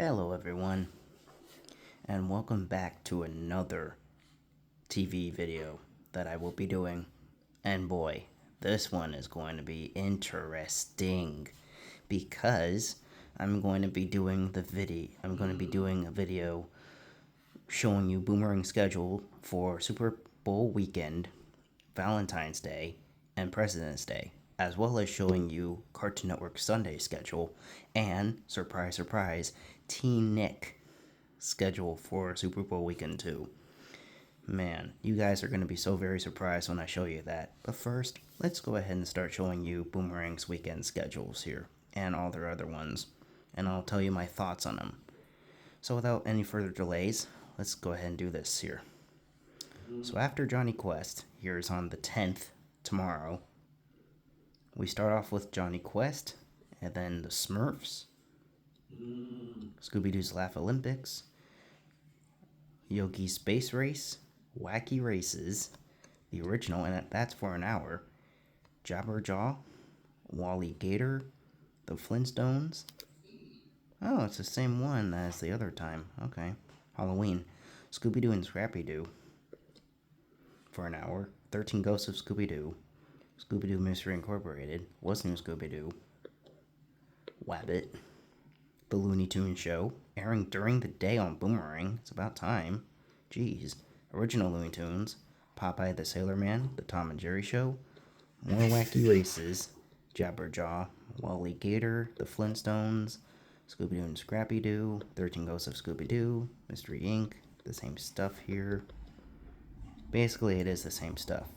Hello, everyone, and welcome back to another TV video that I will be doing. And boy, this one is going to be interesting because I'm going to be doing a video showing you Boomerang's schedule for Super Bowl weekend, Valentine's Day, and President's Day, as well as showing you Cartoon Network Sunday schedule and, surprise, surprise, Teennick schedule for Super Bowl weekend 2. Man, you guys are going to be so very surprised when I show you that. But first, let's go ahead and start showing you Boomerang's weekend schedules here and all their other ones, and I'll tell you my thoughts on them. So without any further delays, let's go ahead and do this here. So after Johnny Quest, here's on the 10th, tomorrow, we start off with Johnny Quest, and then the Smurfs, Scooby-Doo's Laugh Olympics, Yogi's Space Race, Wacky Races, the original, and that's for an hour, Jabberjaw, Wally Gator, the Flintstones. Oh, it's the same one as the other time. Okay. Halloween, Scooby-Doo and Scrappy-Doo for an hour, 13 Ghosts of Scooby-Doo, Scooby-Doo Mystery Incorporated, What's New Scooby-Doo, Wabbit, The Looney Tunes Show, airing during the day on Boomerang. It's about time. Jeez. Original Looney Tunes, Popeye the Sailor Man, The Tom and Jerry Show, more Wacky Races, Jabberjaw, Wally Gator, The Flintstones, Scooby-Doo and Scrappy-Doo, 13 Ghosts of Scooby-Doo, Mystery Inc., the same stuff here. Basically, it is the same stuff.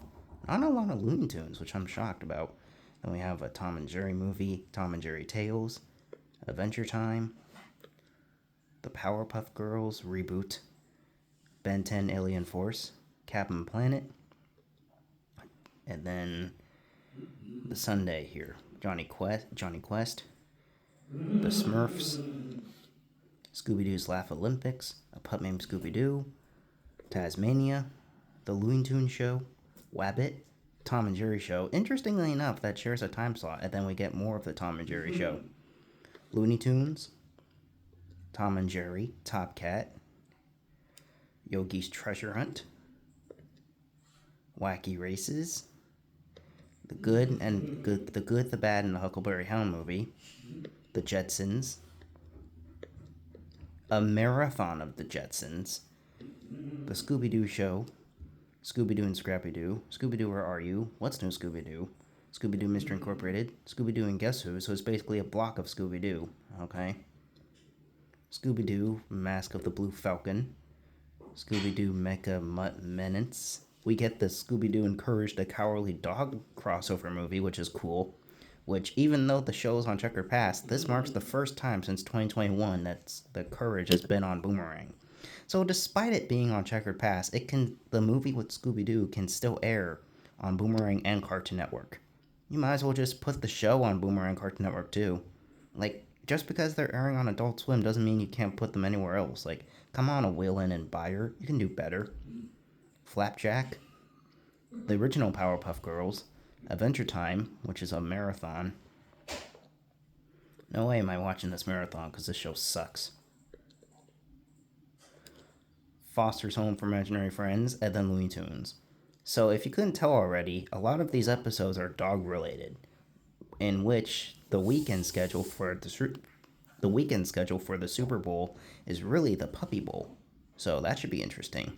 Not a lot of Looney Tunes, which I'm shocked about. Then we have a Tom and Jerry movie, Tom and Jerry Tales, Adventure Time, the Powerpuff Girls reboot, Ben 10 Alien Force, Captain Planet, and then the Sunday here, Johnny Quest, the Smurfs, Scooby-Doo's Laugh Olympics, A Pup Named Scooby-Doo, Tasmania, The Looney Tunes Show, Wabbit, Tom and Jerry Show. Interestingly enough, that shares a time slot, and then we get more of the Tom and Jerry Show. Looney Tunes, Tom and Jerry, Top Cat, Yogi's Treasure Hunt, Wacky Races, The Good, the Bad, and the Huckleberry Hound movie, The Jetsons, a marathon of The Jetsons, The Scooby-Doo Show, Scooby-Doo and Scrappy-Doo, Scooby-Doo Where Are You, What's New Scooby-Doo, Scooby-Doo Mystery Incorporated, Scooby-Doo and Guess Who, so it's basically a block of Scooby-Doo, okay? Scooby-Doo, Mask of the Blue Falcon, Scooby-Doo Mecha Mutt Menace. We get the Scooby-Doo and Courage the Cowardly Dog crossover movie, which is cool. Which, even though the show is on Checker Pass, this marks the first time since 2021 that the Courage has been on Boomerang. So despite it being on Checkered Pass, the movie with Scooby-Doo can still air on Boomerang and Cartoon Network. You might as well just put the show on Boomerang Cartoon Network too. Like, just because they're airing on Adult Swim doesn't mean you can't put them anywhere else. Like, come on, Whalen and Bayer, you can do better. Flapjack, the original Powerpuff Girls, Adventure Time, which is a marathon. No way am I watching this marathon because this show sucks. Foster's Home for Imaginary Friends, and then Looney Tunes. So if you couldn't tell already, a lot of these episodes are dog related, in which the weekend schedule for the Super Bowl is really the Puppy Bowl. So that should be interesting.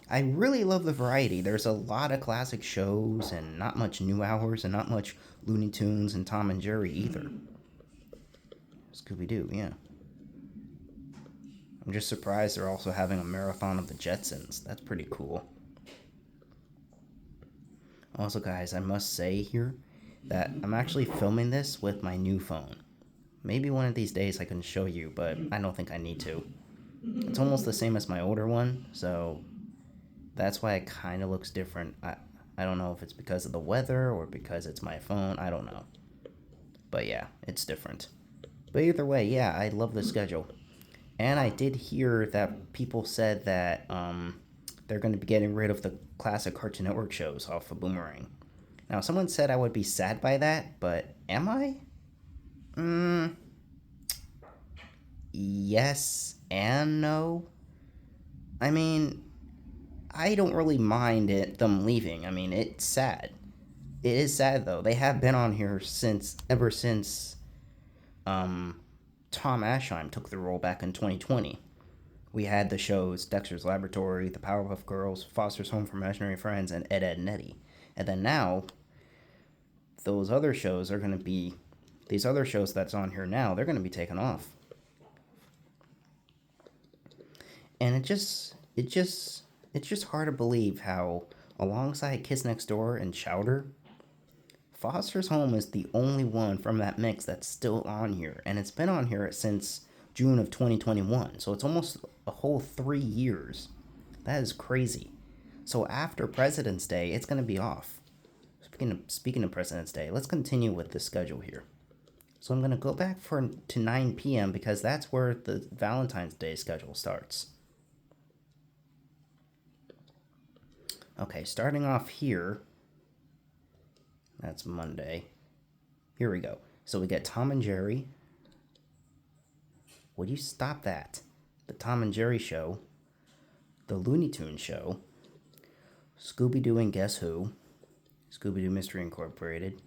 I really love the variety. There's a lot of classic shows and not much new hours and not much Looney Tunes and Tom and Jerry either. Scooby-Doo, yeah. I'm just surprised they're also having a marathon of the Jetsons. That's pretty cool. Also, guys, I must say here that I'm actually filming this with my new phone. Maybe one of these days I can show you, but I don't think I need to. It's almost the same as my older one, so that's why it kind of looks different. I don't know if it's because of the weather or because it's my phone. I don't know. But yeah, it's different. But either way, yeah, I love the schedule. And I did hear that people said that they're going to be getting rid of the classic Cartoon Network shows off of Boomerang. Now, someone said I would be sad by that, but am I? yes and no. I mean, I don't really mind them leaving. I mean, it's sad. It is sad though. They have been on here since ever since um, Tom Aschheim took the role back in 2020. We had the shows Dexter's Laboratory, The Powerpuff Girls, Foster's Home for Imaginary Friends, and Ed, Edd n Eddy. And then now, those other shows are going to be, these other shows that's on here now, they're going to be taken off. And it's just hard to believe how, alongside Kids Next Door and Chowder, Foster's Home is the only one from that mix that's still on here. And it's been on here since June of 2021. So it's almost a whole 3 years. That is crazy. So after President's Day, it's going to be off. Speaking of President's Day, let's continue with the schedule here. So I'm going to go back to 9 p.m. because that's where the Valentine's Day schedule starts. Okay, starting off here, that's Monday. Here we go. So we get Tom and Jerry. Would you stop that? The Tom and Jerry Show, the Looney Tunes Show, Scooby-Doo and Guess Who, Scooby-Doo Mystery Incorporated,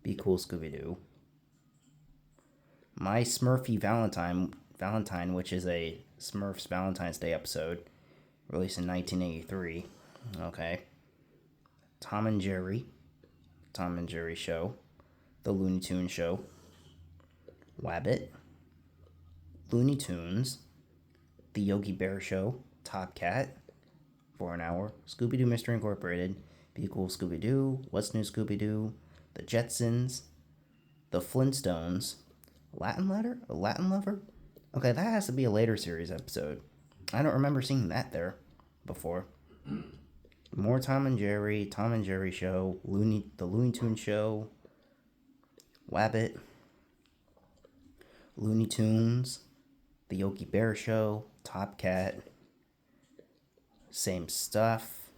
Be Cool Scooby-Doo, My Smurfy Valentine, which is a Smurfs Valentine's Day episode, released in 1983. Okay. Tom and Jerry Show, The Looney Tunes Show, Wabbit, Looney Tunes, The Yogi Bear Show, Top Cat, for an hour, Scooby-Doo Mystery Incorporated, Be Cool Scooby-Doo, What's New Scooby-Doo, The Jetsons, The Flintstones, Latin Lover? Okay, that has to be a later series episode. I don't remember seeing that there before. More Tom and Jerry Show, the Looney Tunes Show, Wabbit, Looney Tunes, The Yogi Bear Show, Top Cat, same stuff.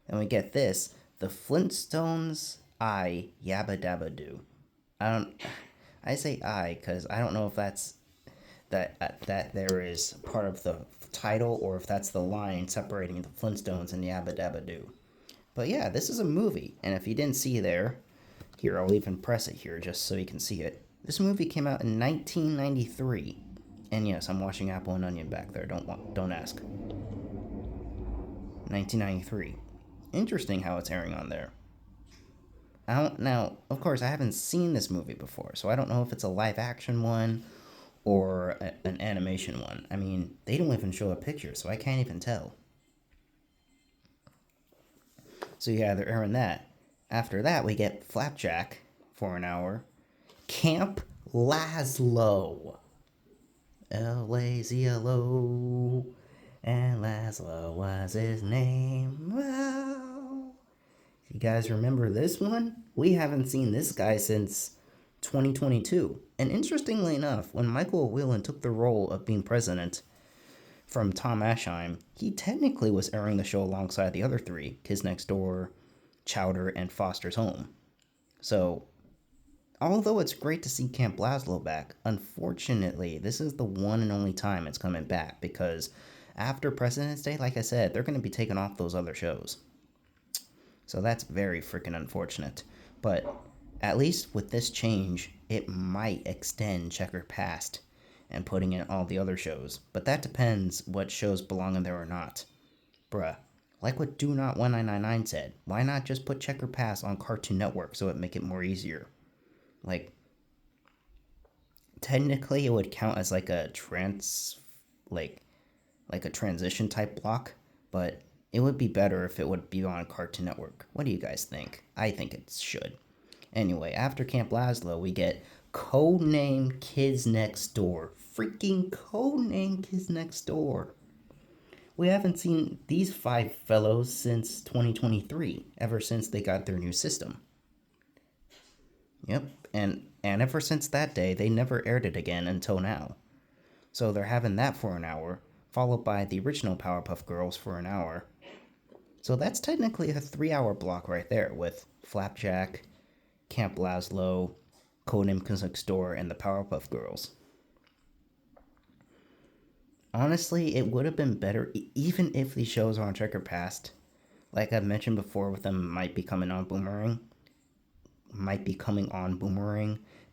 And we get this, The Flintstones Yabba Dabba Doo. I say because I don't know if that's that there is part of the title or if that's the line separating the Flintstones and Yabba Dabba Doo. But yeah, this is a movie, and if you didn't see there, here, I'll even press it here just so you can see it. This movie came out in 1993. And yes, I'm watching Apple and Onion back there, don't ask. 1993. Interesting how it's airing on there. Now, of course, I haven't seen this movie before, so I don't know if it's a live action one or an animation one. I mean, they don't even show a picture, so I can't even tell. So yeah, they're airing that. After that, we get Flapjack for an hour. Camp Lazlo. L-A-Z-L-O. And Lazlo was his name. Wow. You guys remember this one? We haven't seen this guy since 2022. And interestingly enough, when Michael Whelan took the role of being president from Tom Aschheim, he technically was airing the show alongside the other three, Kids Next Door, Chowder, and Foster's Home. So, although it's great to see Camp Lazlo back, unfortunately, this is the one and only time it's coming back, because after President's Day, like I said, they're going to be taking off those other shows. So that's very freaking unfortunate. But at least with this change, it might extend Checker Past and putting in all the other shows. But that depends what shows belong in there or not. Bruh, like what Do Not 1999 said, why not just put Checker Past on Cartoon Network so it'd make it more easier? Like, technically it would count as like a a transition type block, but it would be better if it would be on Cartoon Network. What do you guys think? I think it should. Anyway, after Camp Lazlo, we get Codename Kids Next Door. Freaking Codename Kids Next Door. We haven't seen these five fellows since 2023, ever since they got their new system. Yep, and ever since that day, they never aired it again until now. So they're having that for an hour, followed by the original Powerpuff Girls for an hour. So that's technically a 3-hour block right there with Flapjack, Camp Lazlo, Codename Kids Next Door, and the Powerpuff Girls. Honestly, it would have been better even if these shows are on Checker Past. Like I've mentioned before, with them might be coming on Boomerang.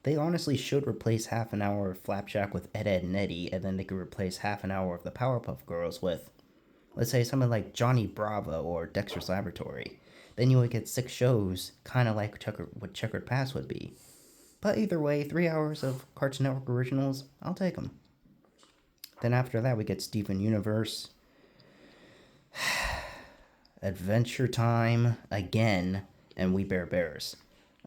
They honestly should replace half an hour of Flapjack with Ed and Eddie, and then they could replace half an hour of the Powerpuff Girls with, let's say, something like Johnny Bravo or Dexter's Laboratory. Then you would get 6 shows, kind of like what Checkered Past would be. But either way, 3 hours of Cartoon Network originals, I'll take them. Then after that, we get Steven Universe, Adventure Time again, and We Bear Bears.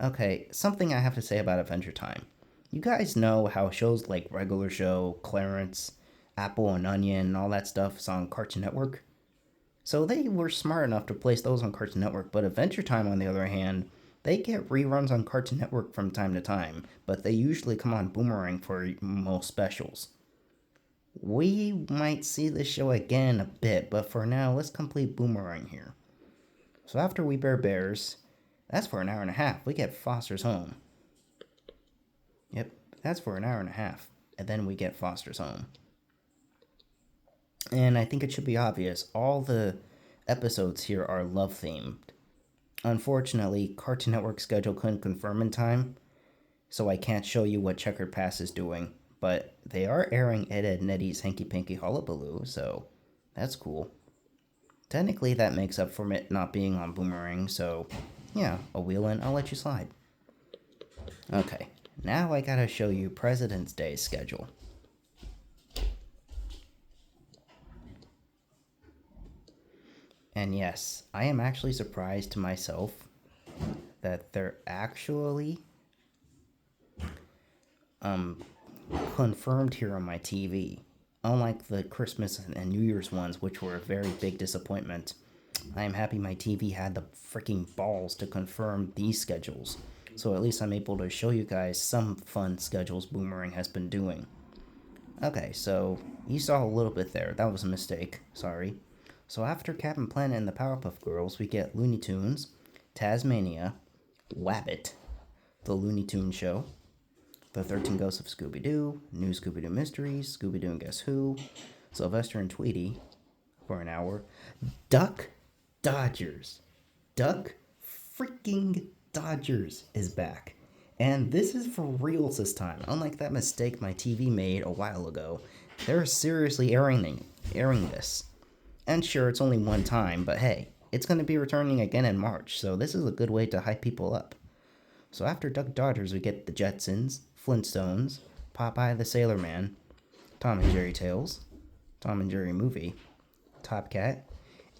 Okay, something I have to say about Adventure Time. You guys know how shows like Regular Show, Clarence, Apple and Onion, and all that stuff is on Cartoon Network? So they were smart enough to place those on Cartoon Network, but Adventure Time, on the other hand, they get reruns on Cartoon Network from time to time, but they usually come on Boomerang for most specials. We might see this show again a bit, but for now, let's complete Boomerang here. So after We Bear Bears, that's for an hour and a half. We get Foster's Home. Yep, that's for an hour and a half. And then we get Foster's Home. And I think it should be obvious, all the episodes here are love themed. Unfortunately, Cartoon Network schedule couldn't confirm in time, so I can't show you what Checkered Pass is doing. But they are airing Ed, Edd n Eddy's Hanky Panky Hullabaloo, so that's cool. Technically, that makes up for it not being on Boomerang, so yeah, a wheel in, I'll let you slide. Okay, now I gotta show you President's Day schedule. And yes, I am actually surprised to myself that they're actually confirmed here on my TV. Unlike the Christmas and New Year's ones, which were a very big disappointment, I am happy my TV had the freaking balls to confirm these schedules. So at least I'm able to show you guys some fun schedules Boomerang has been doing. Okay, so you saw a little bit there. That was a mistake. Sorry. So after Captain Planet and the Powerpuff Girls, we get Looney Tunes, Tasmania, Wabbit, The Looney Tunes Show, The 13 Ghosts of Scooby-Doo, New Scooby-Doo Mysteries, Scooby-Doo and Guess Who, Sylvester and Tweety for an hour, Duck Dodgers. Duck freaking Dodgers is back. And this is for reals this time. Unlike that mistake my TV made a while ago, they're seriously airing this. And sure, it's only one time, but hey, it's going to be returning again in March, so this is a good way to hype people up. So after Duck Dodgers, we get the Jetsons, Flintstones, Popeye the Sailor Man, Tom and Jerry Tales, Tom and Jerry Movie, Top Cat.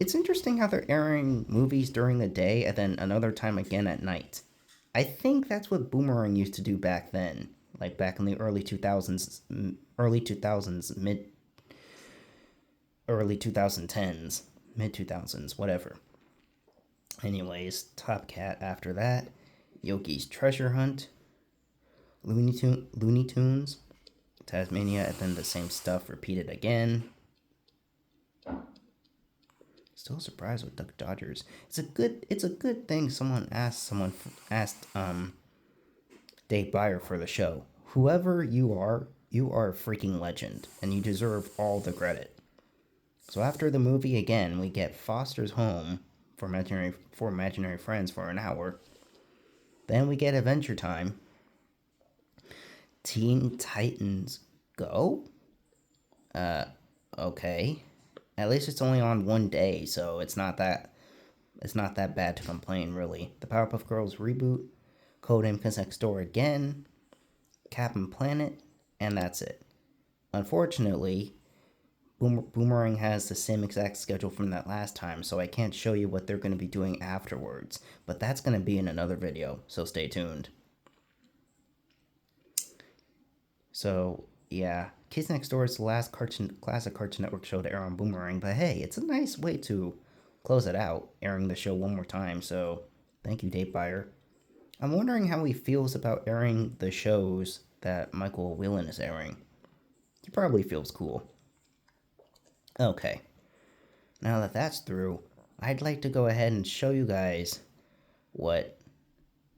It's interesting how they're airing movies during the day and then another time again at night. I think that's what Boomerang used to do back then, like back in the early 2000s, early 2010s, mid 2000s, whatever. Anyways, Top Cat after that, Yogi's Treasure Hunt, Looney Tunes, Tasmania, and then the same stuff repeated again. Still surprised with Duck Dodgers. It's a good thing someone asked Dave Byer for the show. Whoever you are a freaking legend, and you deserve all the credit. So after the movie again, we get Foster's Home for Imaginary Friends for an hour. Then we get Adventure Time. Teen Titans Go? Okay. At least it's only on one day, so it's not that bad to complain, really. The Powerpuff Girls reboot, Codename Kids Next Door again, Captain Planet, and that's it. Unfortunately, Boomerang has the same exact schedule from that last time, so I can't show you what they're going to be doing afterwards, but that's going to be in another video, so stay tuned. So, yeah, Kids Next Door is the last classic Cartoon Network show to air on Boomerang, but hey, it's a nice way to close it out, airing the show one more time, so thank you, Dave Byer. I'm wondering how he feels about airing the shows that Michael Whelan is airing. He probably feels cool. Okay, now that that's through, I'd like to go ahead and show you guys what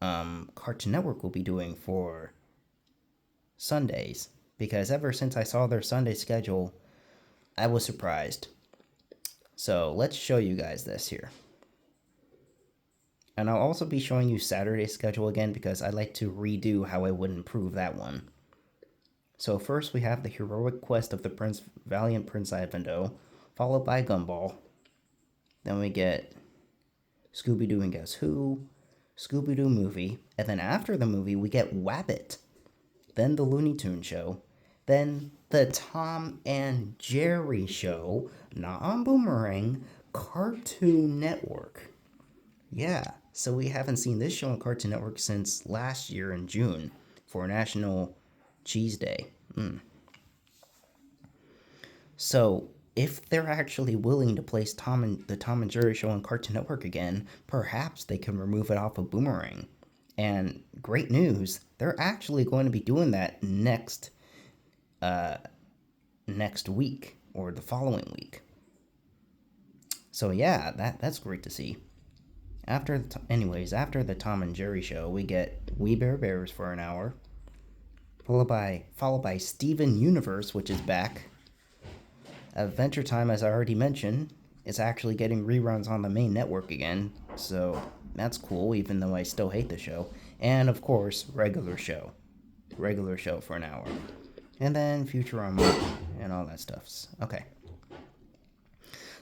Cartoon Network will be doing for Sundays, because ever since I saw their Sunday schedule, I was surprised. So let's show you guys this here. And I'll also be showing you Saturday's schedule again because I'd like to redo how I would improve that one. So first we have the heroic quest of the valiant Prince Ivanhoe, followed by Gumball. Then we get Scooby-Doo and Guess Who, Scooby-Doo movie, and then after the movie we get Wabbit, then the Looney Tunes show, then the Tom and Jerry show, not on Boomerang, Cartoon Network. Yeah, so we haven't seen this show on Cartoon Network since last year in June for National Cheese Day. So if they're actually willing to place the Tom and Jerry show on Cartoon Network again, perhaps they can remove it off of Boomerang. And great news, they're actually going to be doing that next week or the following week. So yeah, that's great to see. After the Tom and Jerry show, we get We Bare Bears for an hour, followed by Steven Universe, which is back. Adventure Time, as I already mentioned, is actually getting reruns on the main network again, so that's cool, even though I still hate the show. And of course, regular show for an hour, and then Futurama and all that stuff. Okay.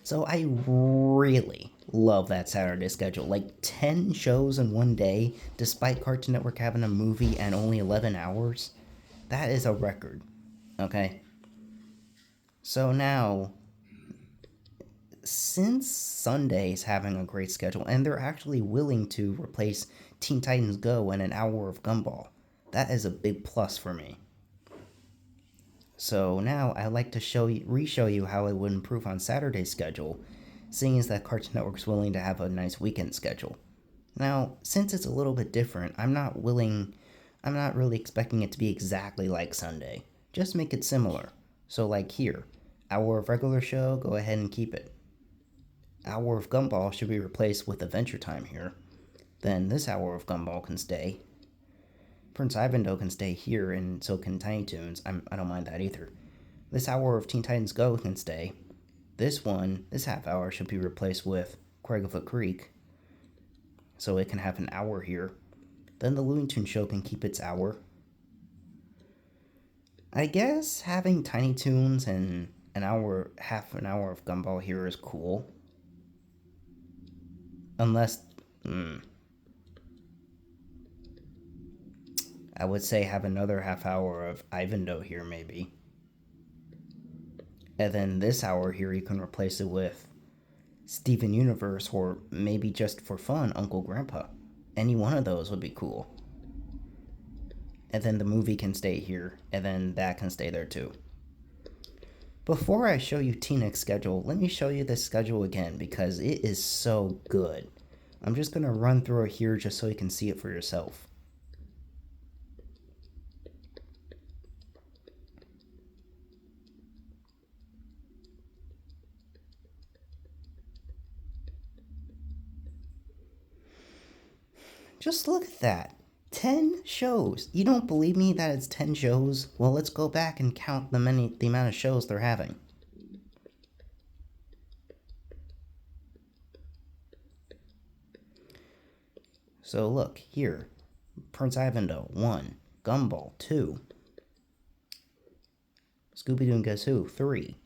So I really love that Saturday schedule. Like 10 shows in one day, despite Cartoon Network having a movie and only 11 hours. That is a record. Okay? So now, since Sunday's having a great schedule, and they're actually willing to replace Teen Titans Go and an hour of Gumball, that is a big plus for me. So now I'd like to re-show you how it would improve on Saturday's schedule, seeing as that Cartoon Network's willing to have a nice weekend schedule. Now, since it's a little bit different, I'm not really expecting it to be exactly like Sunday. Just make it similar. So like here, hour of regular show, go ahead and keep it. Hour of Gumball should be replaced with Adventure Time here. Then this hour of Gumball can stay. Prince Ivanhoe can stay here, and so can Tiny Toons. I don't mind that either. This hour of Teen Titans Go can stay. This half hour should be replaced with Craiglefoot Creek, so it can have an hour here. Then the Looney Tunes show can keep its hour. I guess having Tiny Toons and half an hour of Gumball here is cool. Unless, I would say have another half hour of Ivanhoe here, maybe. And then this hour here, you can replace it with Steven Universe, or maybe just for fun, Uncle Grandpa. Any one of those would be cool. And then the movie can stay here, and then that can stay there too. Before I show you Teennick's schedule, let me show you this schedule again, because it is so good. I'm just going to run through it here just so you can see it for yourself. Just look at that. 10 shows. You don't believe me that it's 10 shows? Well, let's go back and count the amount of shows they're having. So look, here. Prince Ivanhoe, 1. Gumball, 2. Scooby-Doo and Guess Who, 3.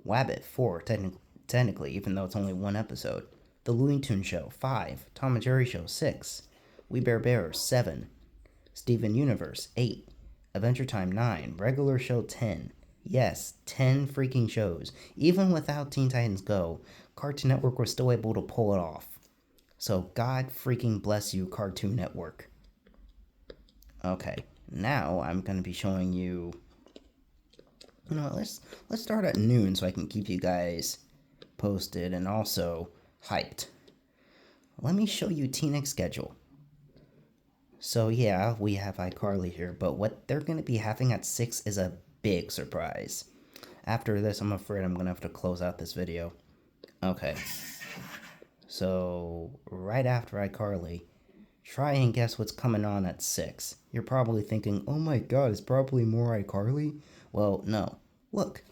Wabbit, 4, technically, even though it's only one episode. The Looney Tunes Show, 5. Tom and Jerry Show, 6. We Bare Bears, 7. Steven Universe, 8. Adventure Time, 9. Regular Show, 10. Yes, 10 freaking shows. Even without Teen Titans Go, Cartoon Network was still able to pull it off. So God freaking bless you, Cartoon Network. Okay, now I'm going to be showing you... let's start at noon so I can keep you guys posted and also hyped. Let me show you Teennick's schedule. So yeah, we have iCarly here, but what they're going to be having at 6 is a big surprise. After this, I'm afraid I'm going to have to close out this video. Okay. So, right after iCarly, try and guess what's coming on at 6. You're probably thinking, oh my god, it's probably more iCarly? Well, no. Look.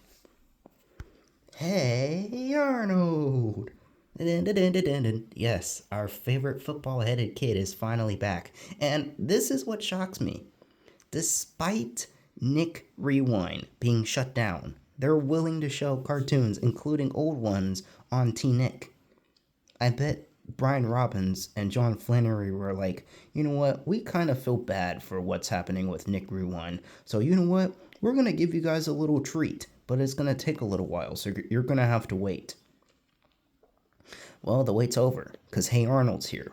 Hey, Arnold! Dun, dun, dun, dun, dun, dun. Yes, our favorite football headed kid is finally back. And this is what shocks me. Despite Nick Rewind being shut down, they're willing to show cartoons, including old ones, on Teennick. I bet Brian Robbins and John Flannery were like, you know what, we kind of feel bad for what's happening with Nick Rewind. So you know what, we're going to give you guys a little treat, but it's going to take a little while, so you're going to have to wait. Well, the wait's over, because Hey Arnold's here.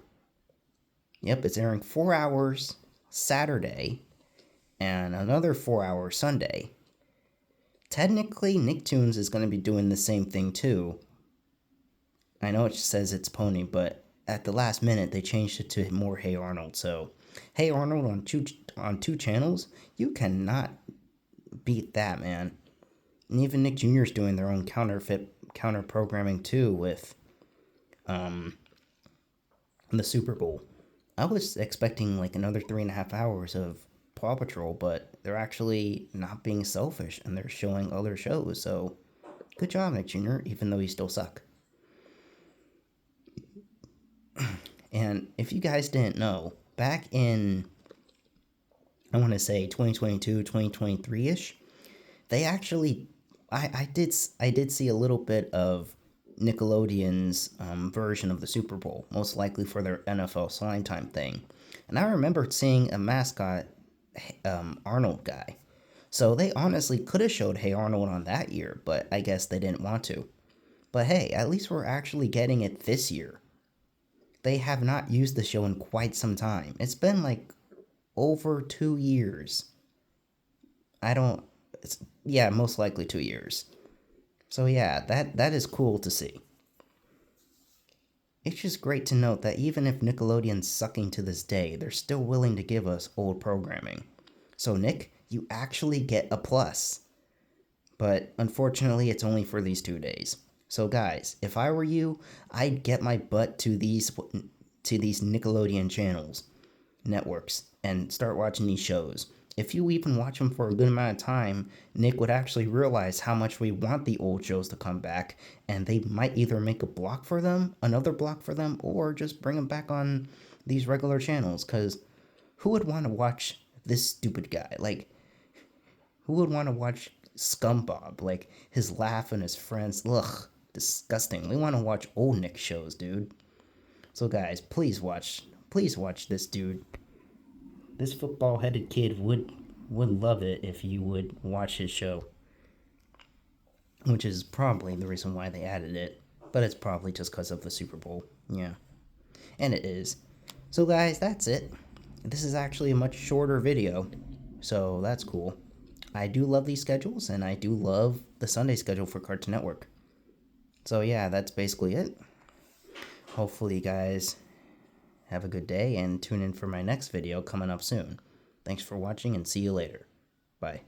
Yep, it's airing 4 hours Saturday and another 4 hours Sunday. Technically, Nicktoons is going to be doing the same thing too. I know it says it's Pony, but at the last minute they changed it to more Hey Arnold. So, Hey Arnold on two channels, you cannot beat that, man. And even Nick Jr. is doing their own counter programming too with the Super Bowl. I was expecting like another 3.5 hours of Paw Patrol, but they're actually not being selfish and they're showing other shows. So, good job, Nick Jr., even though you still suck. And if you guys didn't know, back in, I want to say 2022, 2023-ish, they actually, I did see a little bit of Nickelodeon's version of the Super Bowl, most likely for their NFL Slime Time thing. And I remember seeing a mascot, Arnold guy. So they honestly could have showed Hey Arnold on that year, but I guess they didn't want to. But hey, at least we're actually getting it this year. They have not used the show in quite some time. It's been like over 2 years. Yeah, most likely 2 years. So yeah, that is cool to see. It's just great to note that even if Nickelodeon's sucking to this day, they're still willing to give us old programming. So Nick, you actually get a plus. But unfortunately, it's only for these 2 days. So guys, if I were you, I'd get my butt to these Nickelodeon channels, networks, and start watching these shows. If you even watch them for a good amount of time, Nick would actually realize how much we want the old shows to come back, and they might either make another block for them, or just bring them back on these regular channels, because who would want to watch this stupid guy? Like, who would want to watch Scumbob? Like, his laugh and his friends, ugh, disgusting. We want to watch old Nick shows, dude. So guys, please watch this dude. This football-headed kid would love it if you would watch his show. Which is probably the reason why they added it. But it's probably just because of the Super Bowl. Yeah. And it is. So guys, that's it. This is actually a much shorter video. So that's cool. I do love these schedules, and I do love the Sunday schedule for Cartoon Network. So yeah, that's basically it. Hopefully you guys have a good day and tune in for my next video coming up soon. Thanks for watching and see you later. Bye.